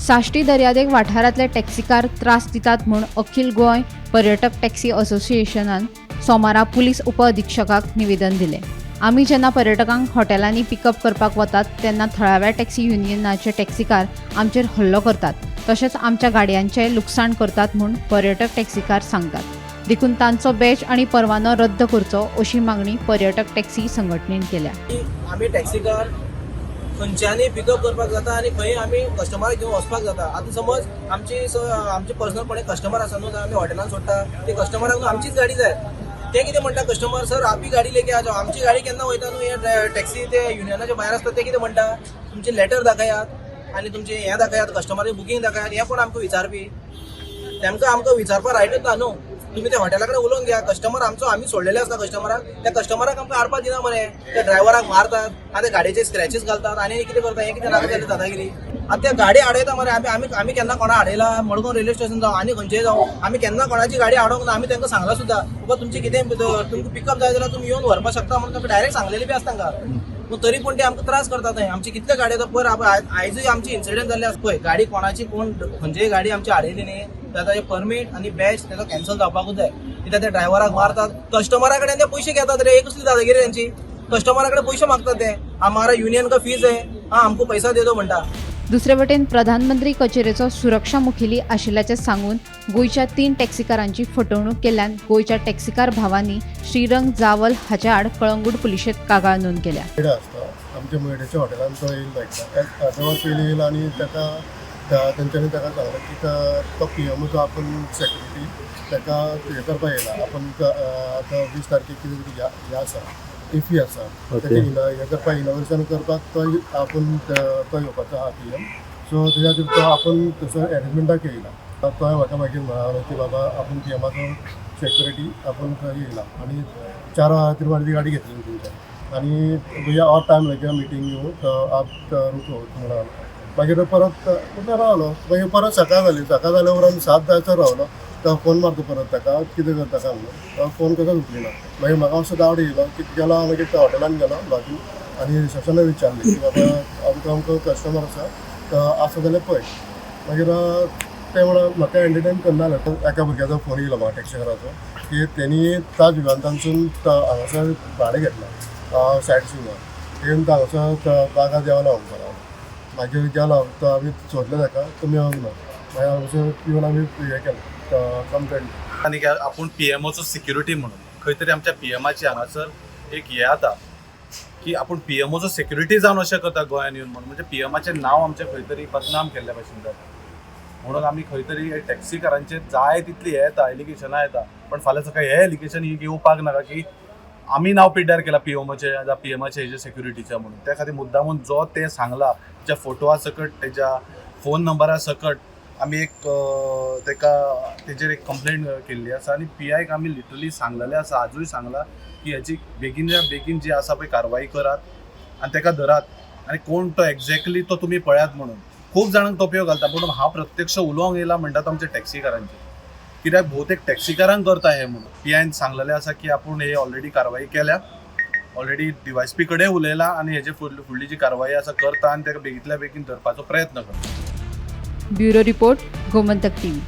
साश्टी दर्यादेग वाठारांतले टॅक्सीकार त्रास दितात म्हूण अखिल गोंय पर्यटक टॅक्सी असोसिएशनान सोमारा पुलीस उपअधिक्षकाक निवेदन दिलें। आमी जेन्ना पर्यटकांक हॉटेलांनी पिकअप करपाक वतात तेन्ना थळाव्या टॅक्सी युनियनाचे टॅक्सीकार आमचेर हल्लो करतात, तशेंच आमच्या गाडयांचें लुकसाण करतात म्हूण पर्यटक टॅक्सीकार सांगतात। देखून तांचो बॅच आनी परवानो रद्द करचो अशी मागणी पर्यटक टॅक्सी संघटनेन केल्या। आमी टॅक्सीकार खंयच्यानी पिकअप करपाक जाता आनी खंय आमी कस्टमर घेवन वचपाक जाता। आतां समज आमची पर्सनल कोणी कस्टमर आसा न्हू, आमी हॉटेलान सोडटा ते कस्टमराक न्हू आमचीच गाडी जाय। ते कितें म्हणटा कस्टमर, सर आप ही गाडी लेके आ जाओ। आमची गाडी केन्ना वयता न्हू, हे टॅक्सी ते युनियनाच्या भायर आसता ते कितें म्हणटा, तुमचे लेटर दाखयात आनी तुमचे हें दाखयात, कस्टमराची बुकींग दाखयात। हे कोण आमकां विचारपी? तेमकां आमकां विचारपाक रायटूच ना न्हू। तुम्ही त्या हॉटेला कडेन उलोवन घ्या। कस्टमर आमचो आमी सोडलेले आसता कस्टमराक, त्या कस्टमराक आमकां हाडपाक दिना मरे, त्या ड्रायव्हराक मारतात आनी गाडयेचे स्क्रॅचेस घालतात आनी कितें करता, हें कितें नाका जालें दादागिरी। आतां त्या गाडी आडयता मरे, आमी केन्ना कोणा आडयला? मडगांव रेल्वे स्टेशन जावं आनी खंयचेय जावं, आमी केन्ना कोणाची गाडी आडोवंक ना। आमी तांकां सांगला सुद्दां, बाबा तुमची कितें तुमकां पिकअप जाय जाल्यार तुमी येवन व्हरपाक शकता म्हणून तुमकां डायरेक्ट सांगलेलें बी आसता तांकां। पूण तरी पूण ते आमकां त्रास करतात। आमची कितले गाडी आतां पयर आयजूय आमची इन्सिडेंट जाल्ले आसा पळय, गाडी कोणाची कोण खंयचीय गाडी आमची आडयली न्ही, ताचे परमीट आनी बॅच ताचो कॅन्सल जावपाकूच जाय। कित्याक त्या ड्रायव्हराक मारतात, कस्टमरा कडेन ते पयशे घेतात रे। एक कसली दादागिरी त्यांची, कस्टमरा कडेन पयशे मागतात ते। हमारा युनियन का फीस है, हाँ हमको पैसा दे दो म्हणटा। दुसरे वटेन प्रधानमंत्री कचेरेचो सुरक्षा मुखेली आशिल्ल्याचे सांगून गोंयच्या 3 टॅक्सीकारांची फटवणूक केल्ल्यान गोंयच्या टॅक्सीकार भावांनी श्रीरंग जावल हाच्या आड कळंगूट पुलिशेंत कागाळ नोंद केल्या। आमच्या मयडेच्या हॉटेलान तो येईल लागता तेव्हा पयलीं येयला आनी तेंच्यांनी ताका सांगलें की तो पीएमओचो आपूण सेक्युरिटी ताका हें करपाक येयला। आपूण आतां 20 तारखेक कितें तरी हें आसा, इफी आसा, ताका हें करपाक इनोव्हेशन करपाक तो आपूण तो येवपाचो आहा पीएम। सो तेज्या खातीर तो आपूण थंयसर एरेंजमेंटाक येयला। तो म्हाका मागीर म्हणालो की बाबा आपूण पीएमाचो सेक्युरिटी आपूण थंय येयला आनी 4 वरां खातीर म्हाजी गाडी घेतली तुमच्या आनी भैया और टायम लगेगा मीटिंग घेवन आप रुको म्हणून मागीर परत रावलो। मागीर परत सकाळ जाल्या उपरांत 7 जायसर रावलो। तो फोन मारता परत ताका, कितें करता काय म्हणून। तो फोन कसो उखली ना। मागीर म्हाका असो डावट येयलो की गेलो हांव मागीर त्या हॉटेलान गेलो बाजू आनी रिसेप्शनाक विचारलें की बाबा आमकां कस्टमर आसा जाल्यार पळय। मागीर ते म्हणून म्हाका एंटरटेन करना जाल्यार एका भुरग्याचो फोन येयलो म्हाका टॅक्सीकाराचो की तेणी ताज विमानतळानसून हांगासर भाडें घेतलां सायट सिंगार येवन हांगासर बागा देंवला म्हणपाक। मागीर गेलो तो आमी सोदलें ताका, तुमी येवंक ना। मागीर हांगासर येवन आमी हें केलें कंप्लेंट आनी आपूण पीएमओचो सिक्युरिटी म्हणून खंय तरी आमच्या पीएमाची हांगासर एक हें जाता की आपूण पीएमओचो सेक्युरिटी जावन अशें करता गोंयान येवन म्हणून, म्हणजे पीएमाचें नांव आमचें खंय तरी बदनाम केल्ल्या भशेन जाता। म्हणून आमी खंय तरी टॅक्सीकारांचेर जाय तितली हें येता, एलिगेशनां येता, पण फाल्यां सकाळीं हें एलिगेशन येवपाक नाका की आमी नांव पिड्ड्यार केला पीएमओचे जावं पीएमाचे हेजे सेक्युरिटीचे म्हणून। त्या खातीर मुद्दामून जो ते सांगला तेच्या फोटोआ सकट, तेच्या फोन नंबरा सकट आमी एक तेजेर एक कंप्लेंट केल्ली आसा आनी पीआयक आमी लिटरली सांगलेलें आसा, आजूय सांगला की हेची बेगिनच्या बेगीन जी आसा पळय कारवाई करात आनी ताका धरात आनी कोण तो एक्झॅक्टली तो तुमी पळयात म्हणून। खूब जाणांक तोपयो घालता, पूण हांव प्रत्यक्ष उलोवंक येयला म्हणटात आमच्या टॅक्सीकारांचेर, कित्याक भोवतेक टॅक्सीकारांक करता हें म्हणून। पीआयन सांगलेलें आसा की आपूण हे ऑलरेडी कारवाई केल्या, ऑलरेडी डीवायएसपी कडेन उलयला आनी हेजे फुडली जी कारवाई आसा करता आनी ताका बेगींतल्या बेगीन धरपाचो प्रयत्न करता। Bureau report, Gomantak TV.